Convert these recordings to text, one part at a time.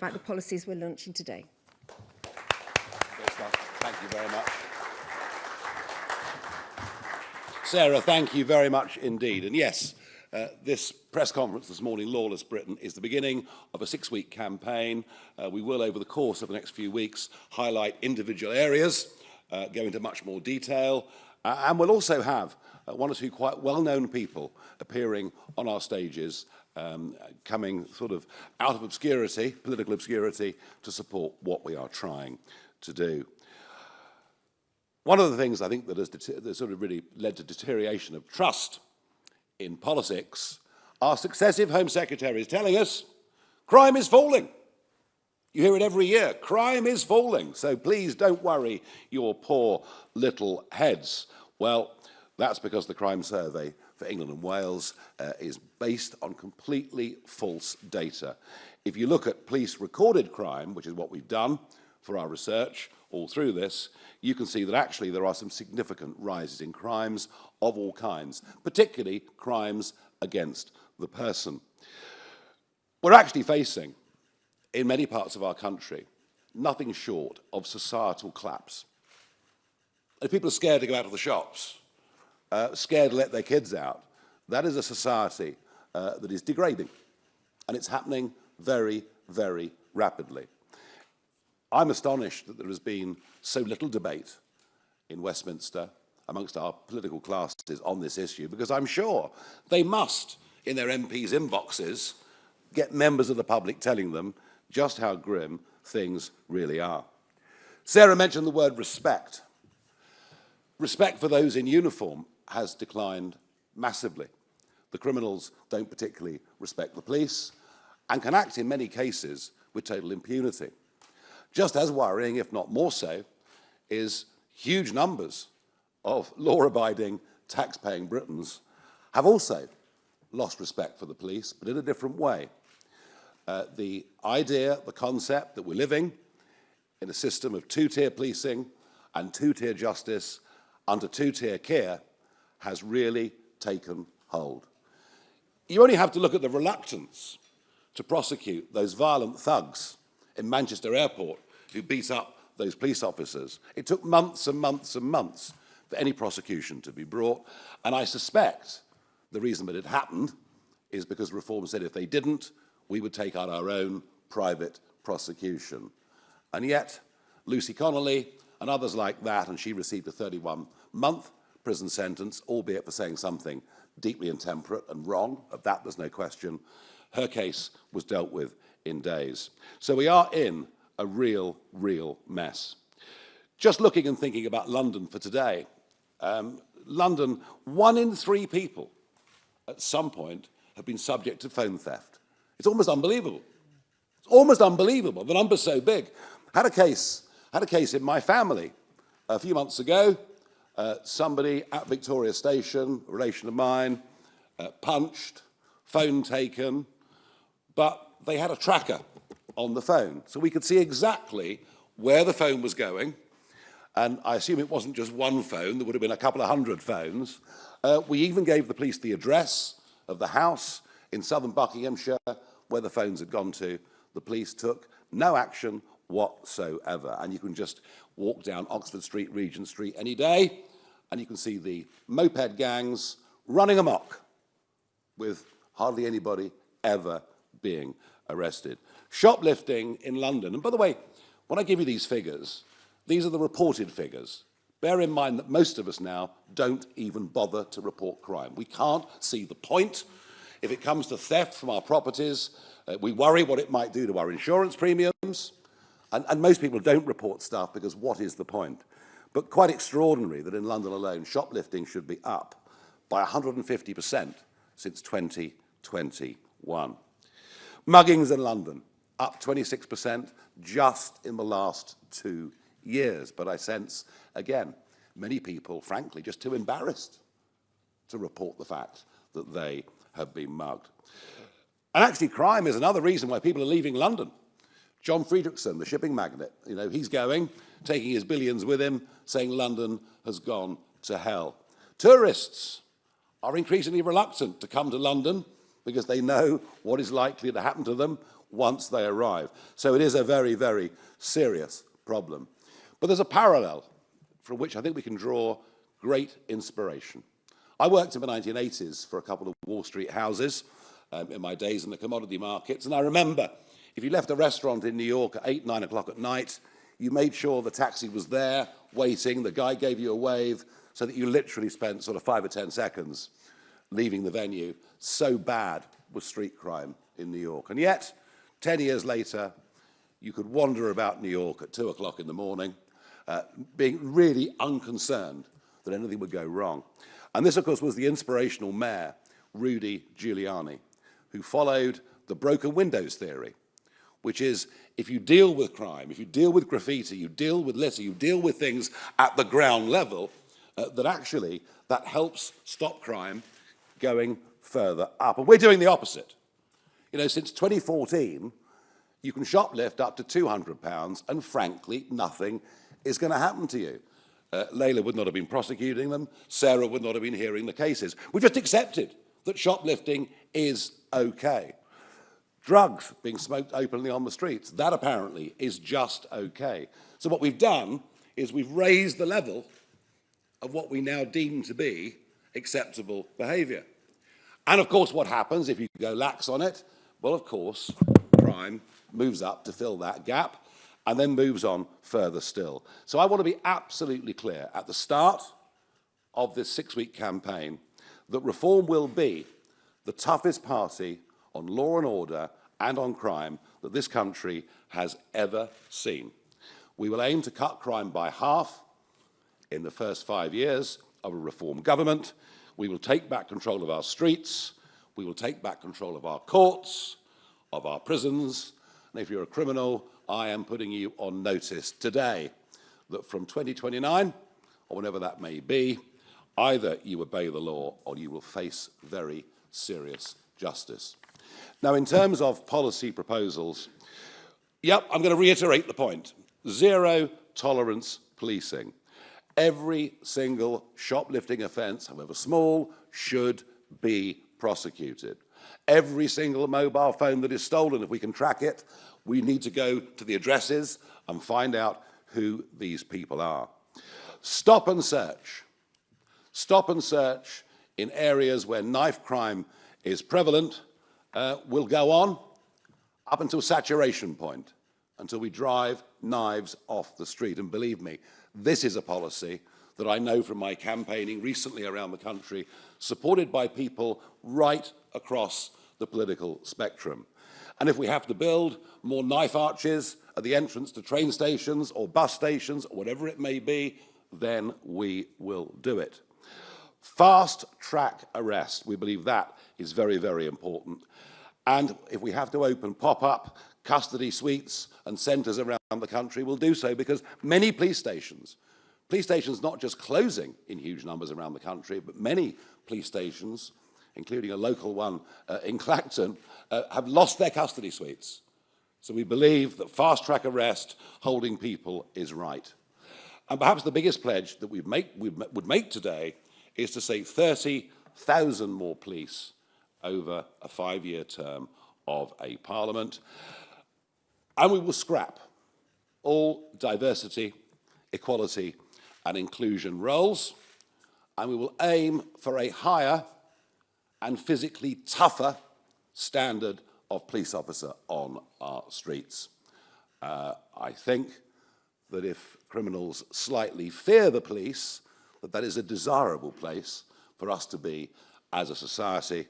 about the policies we're launching today. Thank you very much. Sarah, thank you very much indeed. And yes, this press conference this morning, Lawless Britain, is the beginning of a 6-week campaign. We will, over the course of the next few weeks, highlight individual areas, go into much more detail, and we'll also have one or two quite well-known people appearing on our stages, coming sort of out of obscurity, political obscurity, to support what we are trying to do. One of the things I think that has sort of really led to deterioration of trust in politics are successive Home Secretaries telling us crime is falling. You hear it every year, crime is falling, so please don't worry your poor little heads. Well, that's because the crime survey for England and Wales is based on completely false data. If you look at police recorded crime, which is what we've done for our research all through this, you can see that actually there are some significant rises in crimes of all kinds, particularly crimes against the person. We're actually facing, in many parts of our country, nothing short of societal collapse. If people are scared to go out of the shops, scared to let their kids out, that is a society that is degrading, and it's happening very, very rapidly. I'm astonished that there has been so little debate in Westminster amongst our political classes on this issue, because I'm sure they must, in their MPs' inboxes, get members of the public telling them just how grim things really are. Sarah mentioned the word respect. Respect for those in uniform has declined massively. The criminals don't particularly respect the police and can act in many cases with total impunity. Just as worrying, if not more so, is huge numbers of law-abiding, tax-paying Britons have also lost respect for the police, but in a different way. The idea, the concept that we're living in a system of two-tier policing and two-tier justice under two-tier care has really taken hold. You only have to look at the reluctance to prosecute those violent thugs in Manchester Airport who beat up those police officers. It took months and months and months for any prosecution to be brought, and I suspect the reason that it happened is because Reform said if they didn't, we would take out our own private prosecution. And yet, Lucy Connolly and others like that, and she received a 31-month prison sentence, albeit for saying something deeply intemperate and wrong, of that there's no question. Her case was dealt with in days. So we are in a real, real mess. Just looking and thinking about London for today, London, 1 in 3 people at some point have been subject to phone theft. It's almost unbelievable. It's almost unbelievable. The number's so big. Had a case in my family a few months ago. Somebody at Victoria Station, a relation of mine, punched, phone taken, but they had a tracker on the phone, so we could see exactly where the phone was going. And I assume it wasn't just one phone, there would have been a couple of hundred phones. We even gave the police the address of the house in southern Buckinghamshire where the phones had gone to. The police took no action whatsoever. And you can just walk down Oxford Street, Regent Street any day, and you can see the moped gangs running amok with hardly anybody ever being arrested. Shoplifting in London, and by the way, when I give you these figures, these are the reported figures. Bear in mind that most of us now don't even bother to report crime. We can't see the point. If it comes to theft from our properties, we worry what it might do to our insurance premiums, and most people don't report stuff because what is the point? But quite extraordinary that in London alone, shoplifting should be up by 150% since 2021. Muggings in London, up 26% just in the last 2 years. But I sense, again, many people, frankly, just too embarrassed to report the fact that they have been mugged. And actually, crime is another reason why people are leaving London. John Friedrichsen, the shipping magnate, he's going, taking his billions with him, saying London has gone to hell. Tourists are increasingly reluctant to come to London because they know what is likely to happen to them once they arrive. So it is a very, very serious problem. But there's a parallel from which I think we can draw great inspiration. I worked in the 1980s for a couple of Wall Street houses in my days in the commodity markets, and I remember if you left a restaurant in New York at 8, 9 o'clock at night, you made sure the taxi was there, waiting, the guy gave you a wave, so that you literally spent sort of 5 or 10 seconds leaving the venue. So bad was street crime in New York. And yet, 10 years later, you could wander about New York at 2 o'clock in the morning, being really unconcerned that anything would go wrong. And this, of course, was the inspirational mayor, Rudy Giuliani, who followed the broken windows theory, which is if you deal with crime, if you deal with graffiti, you deal with litter, you deal with things at the ground level, that helps stop crime going further up. And we're doing the opposite. You know, since 2014, you can shoplift up to £200, and frankly, nothing is going to happen to you. Layla would not have been prosecuting them. Sarah would not have been hearing the cases. We just accepted that shoplifting is okay. Drugs being smoked openly on the streets, that apparently is just okay. So what we've done is we've raised the level of what we now deem to be acceptable behaviour. And of course, what happens if you go lax on it? Well, of course, crime moves up to fill that gap and then moves on further still. So I want to be absolutely clear at the start of this 6-week campaign that Reform will be the toughest party on law and order and on crime that this country has ever seen. We will aim to cut crime by half in the first 5 years of a Reform government. We will take back control of our streets. We will take back control of our courts, of our prisons. And if you're a criminal, I am putting you on notice today that from 2029, or whenever that may be, either you obey the law or you will face very serious justice. Now, in terms of policy proposals, yep, I'm going to reiterate the point. Zero tolerance policing. Every single shoplifting offence, however small, should be prosecuted. Every single mobile phone that is stolen, if we can track it, we need to go to the addresses and find out who these people are. Stop and search. Stop and search in areas where knife crime is prevalent will go on up until saturation point, until we drive knives off the street. And believe me, this is a policy that I know from my campaigning recently around the country, supported by people right across the political spectrum. And if we have to build more knife arches at the entrance to train stations or bus stations or whatever it may be, then we will do it. Fast track arrest, we believe that is very, very important. And if we have to open pop-up custody suites and centres around the country, we'll do so because many police stations not just closing in huge numbers around the country, but many police stations, including a local one in Clacton, have lost their custody suites. So we believe that fast-track arrest, holding people, is right. And perhaps the biggest pledge that we would make today is to say 30,000 more police over a 5-year term of a parliament. And we will scrap all diversity, equality, and inclusion roles, and we will aim for a higher and physically tougher standard of police officer on our streets. I think that if criminals slightly fear the police, that is a desirable place for us to be as a society.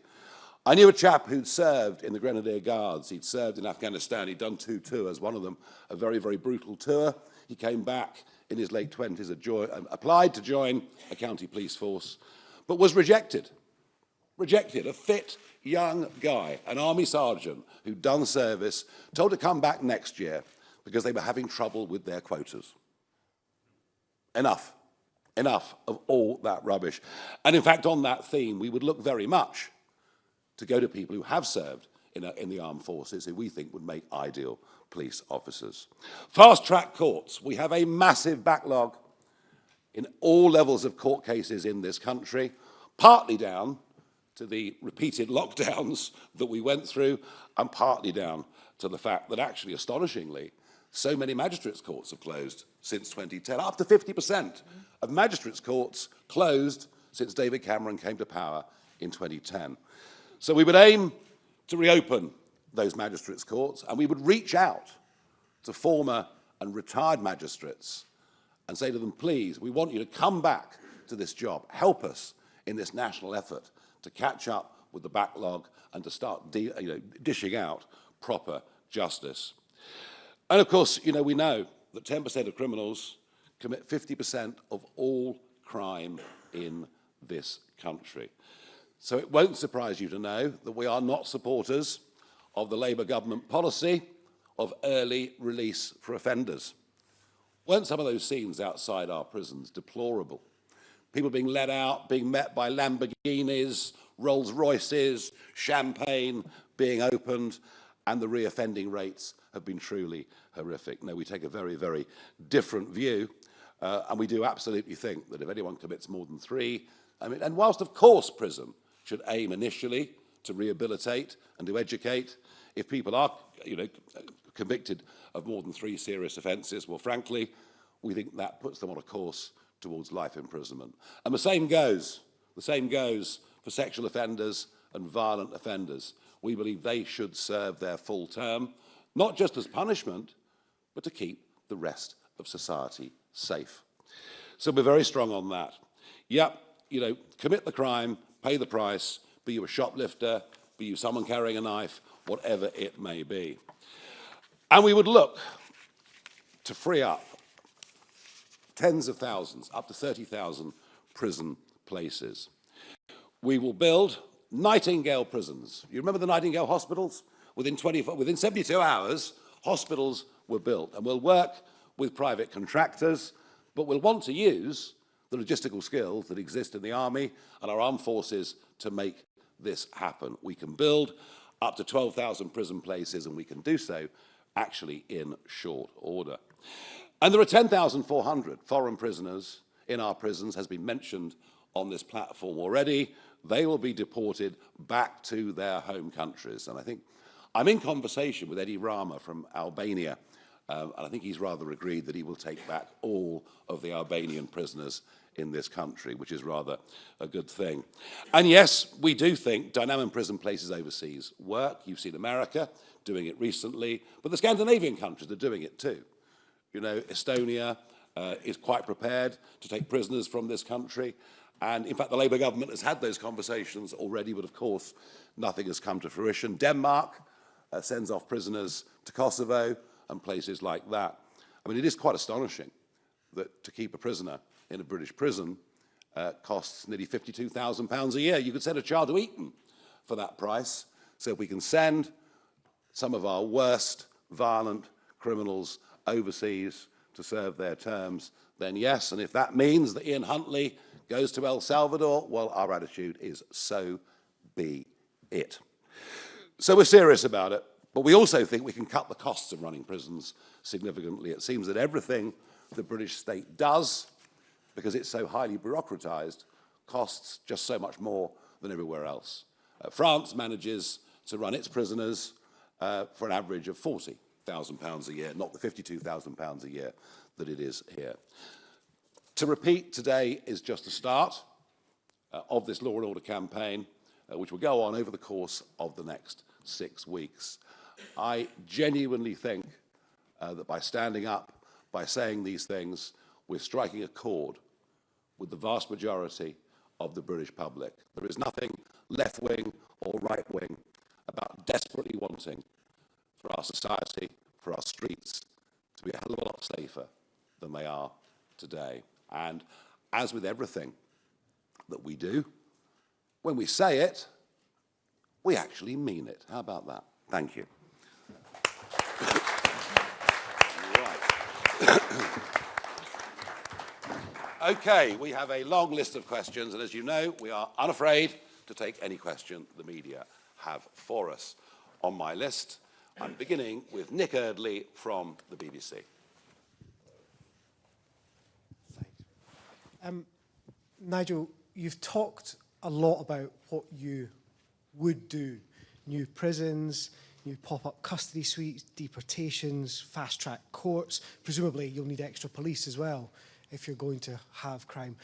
I knew a chap who'd served in the Grenadier Guards. He'd served in Afghanistan. He'd done 2 tours, one of them a very, very brutal tour. He came back in his late 20s, applied to join a county police force, but was rejected. Rejected. A fit young guy, an army sergeant who'd done service, told to come back next year because they were having trouble with their quotas. Enough. Enough of all that rubbish. And in fact, on that theme, we would look very much to go to people who have served in the armed forces, who we think would make ideal police officers. Fast-track courts. We have a massive backlog in all levels of court cases in this country, partly down to the repeated lockdowns that we went through, and partly down to the fact that actually, astonishingly, so many magistrates' courts have closed since 2010. Up to 50% of magistrates' courts closed since David Cameron came to power in 2010. So we would aim to reopen those magistrates' courts, and we would reach out to former and retired magistrates and say to them, please, we want you to come back to this job. Help us in this national effort to catch up with the backlog and to start dishing out proper justice. And of course, we know that 10% of criminals commit 50% of all crime in this country. So it won't surprise you to know that we are not supporters of the Labour government policy of early release for offenders. Weren't some of those scenes outside our prisons deplorable? People being let out, being met by Lamborghinis, Rolls Royces, champagne being opened, and the reoffending rates have been truly horrific. No, we take a very, very different view, and we do absolutely think that if anyone commits more than 3, and whilst of course prison should aim initially to rehabilitate and to educate, if people are, convicted of more than 3 serious offences, well, frankly, we think that puts them on a course towards life imprisonment. And the same goes for sexual offenders and violent offenders. We believe they should serve their full term, not just as punishment, but to keep the rest of society safe. So we're very strong on that. Yep, commit the crime, pay the price, be you a shoplifter, be you someone carrying a knife, whatever it may be. And we would look to free up tens of thousands, up to 30,000 prison places. We will build Nightingale prisons. You remember the Nightingale hospitals? Within 72 hours, hospitals were built. And we'll work with private contractors, but we'll want to use the logistical skills that exist in the army and our armed forces to make this happen. We can build up to 12,000 prison places, and we can do so actually in short order. And there are 10,400 foreign prisoners in our prisons, has been mentioned on this platform already. They will be deported back to their home countries. And I think I'm in conversation with Edi Rama from Albania, and I think he's rather agreed that he will take back all of the Albanian prisoners in this country, which is rather a good thing. And yes, we do think dynamic prison places overseas work. You've seen America doing it recently, but the Scandinavian countries are doing it too. Estonia is quite prepared to take prisoners from this country. And in fact, the Labour government has had those conversations already, but of course, nothing has come to fruition. Denmark sends off prisoners to Kosovo and places like that. It is quite astonishing that to keep a prisoner in a British prison costs nearly £52,000 a year. You could send a child to Eton for that price. So if we can send some of our worst violent criminals overseas to serve their terms, then yes. And if that means that Ian Huntley goes to El Salvador, well, our attitude is so be it. So we're serious about it, but we also think we can cut the costs of running prisons significantly. It seems that everything the British state does, because it's so highly bureaucratized, costs just so much more than everywhere else. France manages to run its prisoners for an average of £40,000 a year, not the £52,000 a year that it is here. To repeat, today is just the start of this Law and Order campaign, which will go on over the course of the next 6 weeks. I genuinely think that by standing up, by saying these things, we're striking a chord with the vast majority of the British public. There is nothing left-wing or right-wing about desperately wanting for our society, for our streets, to be a hell of a lot safer than they are today. And as with everything that we do, when we say it, we actually mean it. How about that? Thank you. Okay, we have a long list of questions, and as you know, we are unafraid to take any question the media have for us. On my list, I'm beginning with Nick Eardley from the BBC. Nigel, you've talked a lot about what you would do. New prisons, you pop up custody suites, deportations, fast-track courts. Presumably, you'll need extra police as well if you're going to have crime.